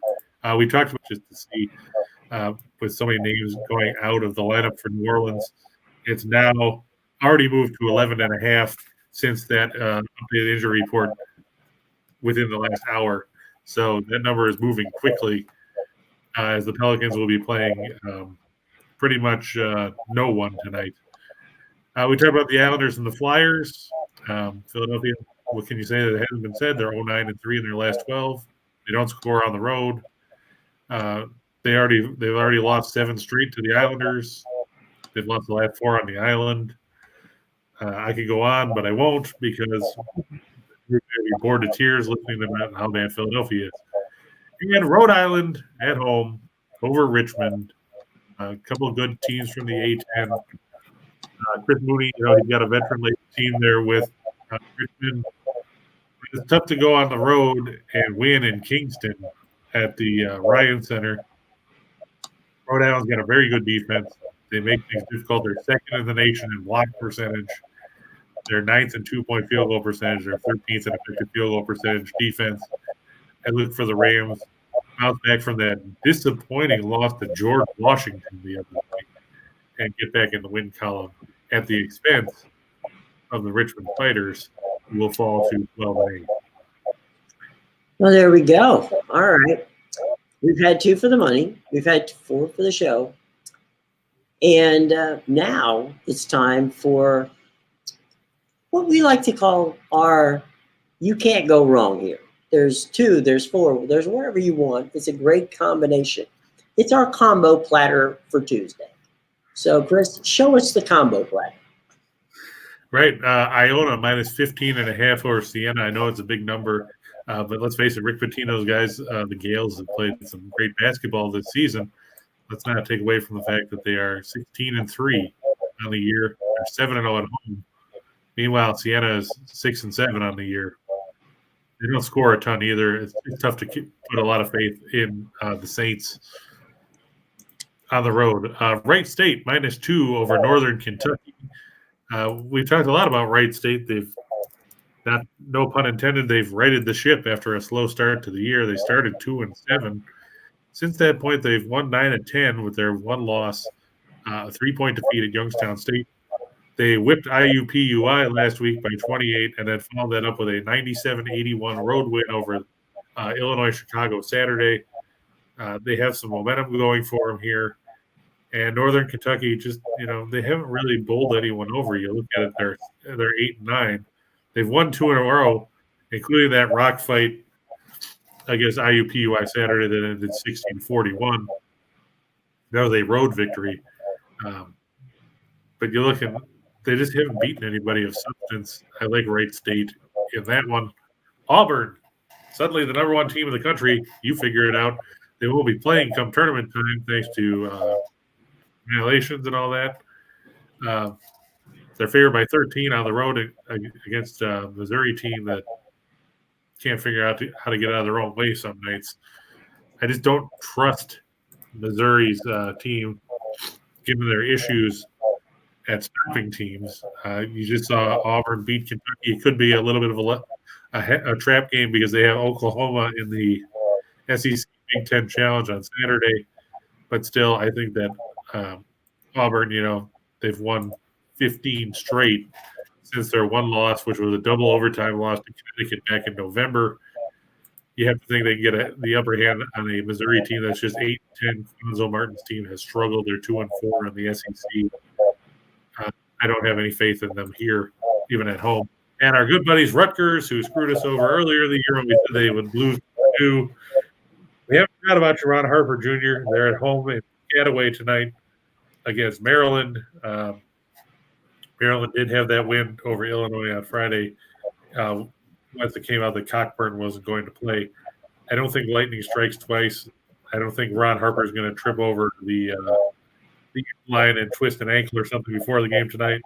We talked about just to see with so many names going out of the lineup for New Orleans. It's now already moved to 11.5 since that updated injury report within the last hour. So that number is moving quickly as the Pelicans will be playing pretty much no one tonight. We talked about the Islanders and the Flyers. Philadelphia, what can you say that hasn't been said? They're 0-9-3 in their last 12. They don't score on the road. They've already lost 7 straight to the Islanders. They've lost the last 4 on the island. I could go on, but I won't because you're going to be bored to tears listening to how bad Philadelphia is. And Rhode Island at home over Richmond. A couple of good teams from the A-10. Chris Mooney, he's got a veteran-laden team there with Richmond. It's tough to go on the road and win in Kingston at the Ryan Center. Rhode Island's got a very good defense. They make things difficult. They're second in the nation in block percentage. They're 9th in two-point field goal percentage. They're 13th in effective field goal percentage defense. I look for the Rams bounce back from that disappointing loss to George Washington the other night and get back in the win column at the expense of the Richmond Fighters, who will fall to 12-8. Well, there we go. All right. We've had 2 for the money. We've had 4 for the show. And now it's time for what we like to call our you can't go wrong here. There's 2, there's 4, there's whatever you want. It's a great combination. It's our combo platter for Tuesday. So, Chris, show us the combo platter. Right. Iona minus 15.5 over Siena. I know it's a big number, but let's face it, Rick Pitino's guys, the Gales, have played some great basketball this season. Let's not take away from the fact that they are 16-3 on the year. They're 7-0 at home. Meanwhile, Siena is 6-7 on the year. They don't score a ton either. It's tough to put a lot of faith in the Saints on the road. Wright State minus 2 over Northern Kentucky. We've talked a lot about Wright State. They've not, no pun intended, they've righted the ship after a slow start to the year. They started 2-7. Since that point, they've won 9 of 10 with their one loss a 3-point defeat at Youngstown State. They whipped IUPUI last week by 28 and then followed that up with a 97-81 road win over Illinois Chicago Saturday. They have some momentum going for them here. And Northern Kentucky just, they haven't really bowled anyone over. You look at it, they're 8-9. They've won 2 in a row, including that rock fight against IUPUI Saturday that ended 16-41. That was a road victory. But you're looking, they just haven't beaten anybody of substance. I like Wright State in that one. Auburn, suddenly the number 1 team in the country. You figure it out. They will be playing come tournament time thanks to violations and all that. They're favored by 13 on the road against a Missouri team that can't figure out how to get out of their own way some nights. I just don't trust Missouri's team, given their issues at stopping teams. You just saw Auburn beat Kentucky. It could be a little bit of a trap game because they have Oklahoma in the SEC Big Ten Challenge on Saturday. But still, I think that Auburn, they've won 15 straight since their one loss, which was a double overtime loss to Connecticut back in November. You have to think they can get the upper hand on a Missouri team that's just 8-10. Fonzo Martin's team has struggled. They're 2-4 in the SEC. I don't have any faith in them here, even at home. And our good buddies Rutgers, who screwed us over earlier in the year when we said they would lose 2. We haven't forgot about Ron Harper Jr. They're at home in Gateway tonight against Maryland. Maryland did have that win over Illinois on Friday. Once it came out that Cockburn wasn't going to play. I don't think lightning strikes twice. I don't think Ron Harper is going to trip over the line and twist an ankle or something before the game tonight.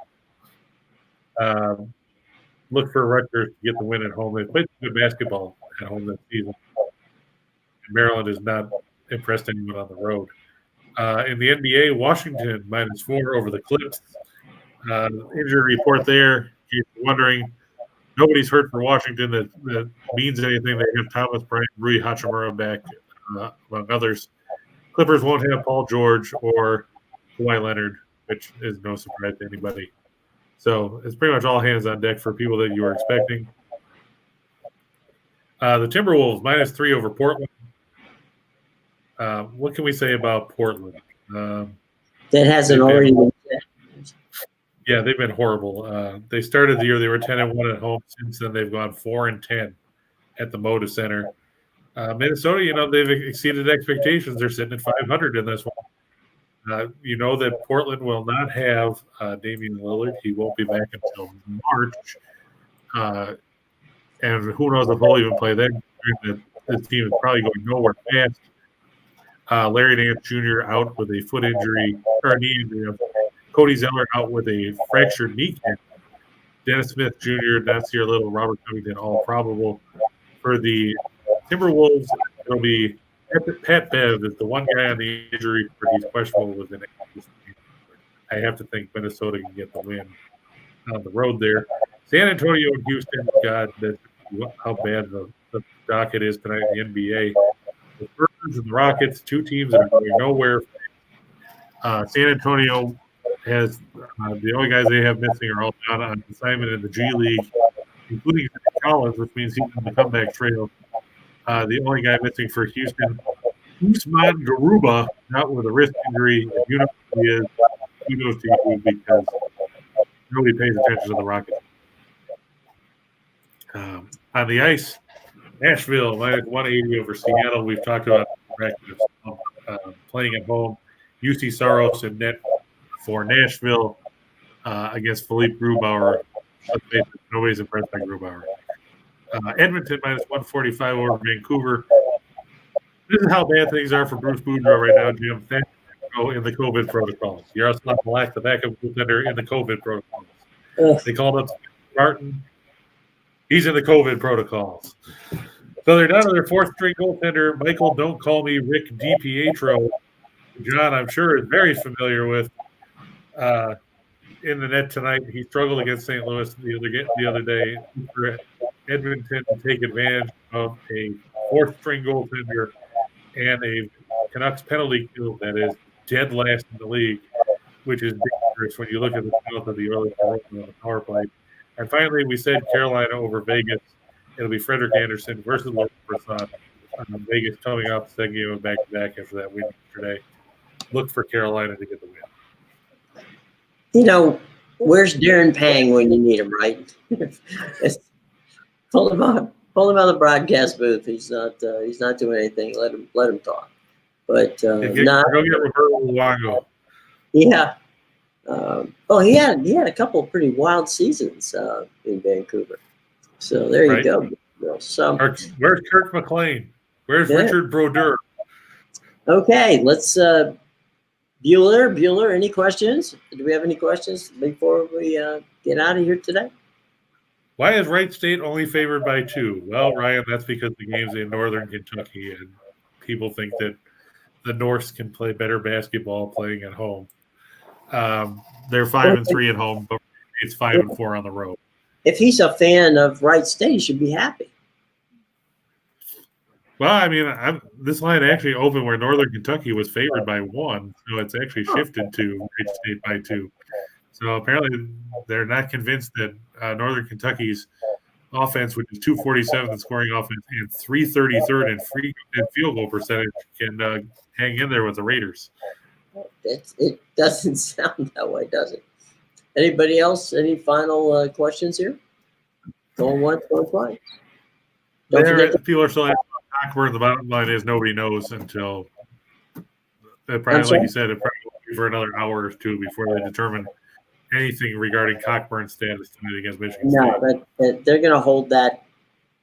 Look for Rutgers to get the win at home. They played good basketball at home this season. Maryland has not impressed anyone on the road. In the NBA, Washington -4 over the Clips. Injury report there. If you're wondering, nobody's hurt for Washington that means anything. They have Thomas Bryant, Rui Hachimura back, among others. Clippers won't have Paul George or Kawhi Leonard, which is no surprise to anybody. So it's pretty much all hands on deck for people that you were expecting. The Timberwolves -3 over Portland. What can we say about Portland? That hasn't already been said. Yeah, they've been horrible. They started the year, they were 10-1 at home. Since then, they've gone 4-10 at the Moda Center. Minnesota, they've exceeded expectations. They're sitting at 500 in this one. You know that Portland will not have Damian Lillard. He won't be back until March. And who knows if he'll even play then. This team is probably going nowhere fast. Larry Nance Jr. out with a foot injury, or a knee injury. Cody Zeller out with a fractured kneecap. Dennis Smith Jr., Nasir Little, Robert Covington, all probable. For the Timberwolves, it'll be Pat Bev is the one guy on the injury report. He's questionable with an ankle. I have to think Minnesota can get the win on the road there. San Antonio and Houston, God, that's how bad the docket is tonight in the NBA. The Spurs and the Rockets, 2 teams that are going nowhere. San Antonio has the only guys they have missing are all down on assignment in the G League, including Collins, which means he's on the comeback trail. The only guy missing for Houston, Usman Garuba, out with a wrist injury. If you know who he is, kudos to you because nobody pays attention to the Rockets. On the ice, Nashville -180 over Seattle. We've talked about playing at home. UC Saros and net for Nashville against Philippe Grubauer. Nobody's impressed by Grubauer. Edmonton -145 over Vancouver. This is how bad things are for Bruce Boudreau right now, Jim. In the COVID protocols. Yaroslav Malak, the backup goaltender, in the COVID protocols. They called up Martin. He's in the COVID protocols. So they're down to their 4th-string goaltender, Michael Don't Call Me Rick DiPietro. John, I'm sure, is very familiar with in the net tonight. He struggled against St. Louis the other day. For Edmonton to take advantage of a 4th-string goaltender and a Canucks penalty kill that is dead last in the league. which is dangerous when you look at the health of the Oilers on the power play. And finally, we said Carolina over Vegas. It'll be Frederick Anderson versus Logan Berthon. Vegas coming off the second game of back-to-back after that win yesterday. Look for Carolina to get the win. You know, where's Darren Pang when you need him, right? Pull him out of the broadcast booth. He's not doing anything. Let him talk. But Go get Roberto Luongo. Yeah. He had a couple of pretty wild seasons in Vancouver. So there you go. So where's Kirk McLean? Where's Richard Brodeur? Okay, let's Bueller. Any questions? Do we have any questions before we get out of here today? Why is Wright State only favored by 2? Well, Ryan, that's because the game's in northern Kentucky, and people think that the Norse can play better basketball playing at home. They're 5-3 at home, but it's 5-4 on the road. If he's a fan of Wright State, he should be happy. Well, I mean, this line actually opened where Northern Kentucky was favored by 1, so it's actually shifted to Wright State by 2. So apparently they're not convinced that Northern Kentucky's offense, which is 247 in scoring offense and 333rd in field goal percentage, can hang in there with the Raiders. It doesn't sound that way, does it? Anybody else? Any final questions here? Going once, going twice. People are still asking about Cockburn. The bottom line is nobody knows until probably, like you said, it probably will be for another hour or 2 before they determine anything regarding Cockburn's status tonight against Michigan State. No, but they're going to hold that.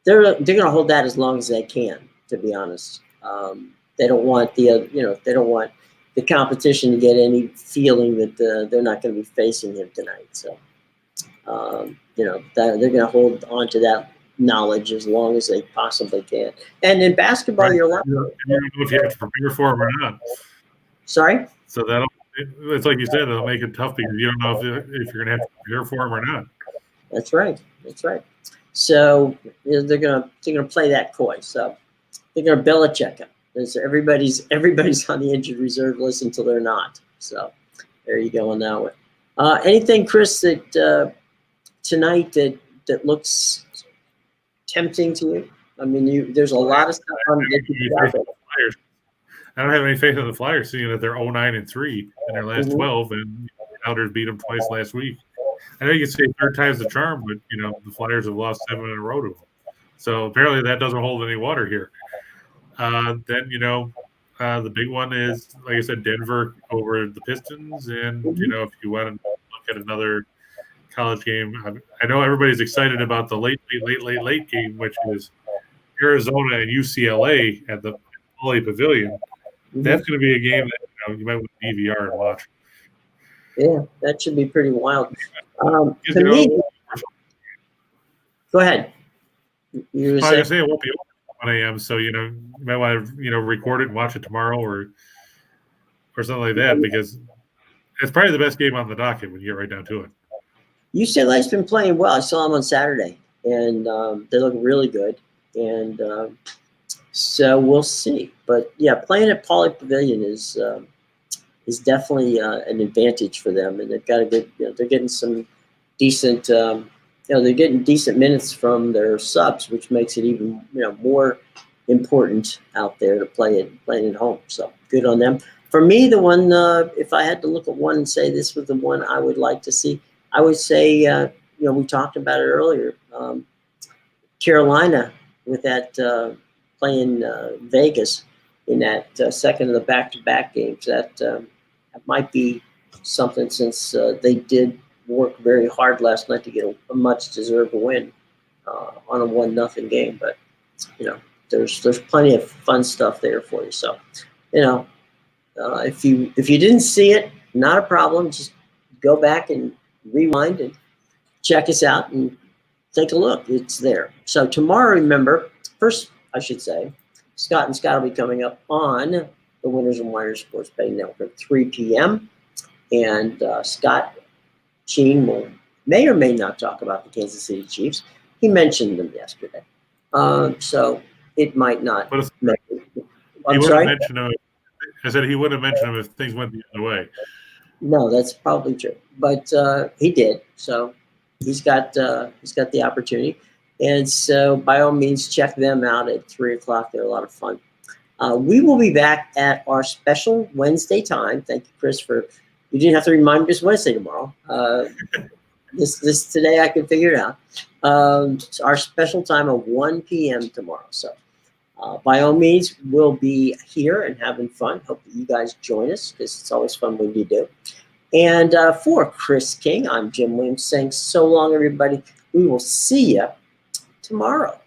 They're going to hold that as long as they can. To be honest, they don't want they don't want the competition to get any feeling that they're not going to be facing him tonight. So, that they're going to hold on to that knowledge as long as they possibly can. And in basketball, you're allowed. You don't know if you have to prepare for him or not. Sorry? So it's like you said, it'll make it tough because you don't know if you're going to have to prepare for him or not. That's right. So they're gonna play that coy. So they're gonna Belichick him. Everybody's on the injured reserve list until they're not. So there you go on that one. Anything, Chris, that tonight that looks tempting to you? I mean, there's a lot of stuff on the I don't have any faith in the Flyers, seeing that they're 0-9-3 in their last 12, and the Outers beat them twice last week. I know you can say third time's the charm, but the Flyers have lost 7 in a row to them. So apparently that doesn't hold any water here. Then the big one is, like I said, Denver over the Pistons, and if you want to look at another college game, I know everybody's excited about the late game, which is Arizona and UCLA at the Poly Pavilion. That's going to be a game that you might want to DVR and watch. Yeah, that should be pretty wild. To me, go ahead. I was going to say it won't be open at 1 a.m., so you might want to record it and watch it tomorrow or something like that, because it's probably the best game on the docket when you get right down to it. UCLA's been playing well. I saw them on Saturday, and they look really good. And so we'll see. But yeah, playing at Poly Pavilion is definitely an advantage for them, and they've got a good. They're getting some decent. They're getting decent minutes from their subs, which makes it even more important out there to playing at home. So good on them. For me, the one, if I had to look at one and say this was the one I would like to see, I would say we talked about it earlier. Carolina with that playing Vegas in that second of the back-to-back games. That might be something, since they did work very hard last night to get a much-deserved win on a 1-0 game. But there's plenty of fun stuff there for you. So if you didn't see it, not a problem. Just go back and rewind and check us out and take a look. It's there. So tomorrow, remember, first I should say, Scott and Scott will be coming up on the Whiners and Whiners Sports Betting Network at 3 p.m. And Scott Sheen may or may not talk about the Kansas City Chiefs. He mentioned them yesterday. So it might not. I'm sorry? I said he wouldn't have mentioned them if things went the other way. No, that's probably true, but he did. So he's got the opportunity, and so by all means, check them out at 3 o'clock. They're a lot of fun. We will be back at our special Wednesday time. Thank you, Chris, for you didn't have to remind me it's Wednesday tomorrow. This today I can figure it out. It's our special time of 1 p.m. tomorrow. So by all means, we'll be here and having fun. Hope that you guys join us because it's always fun when you do. And for Chris King, I'm Jim Williams saying so long, everybody. We will see you tomorrow.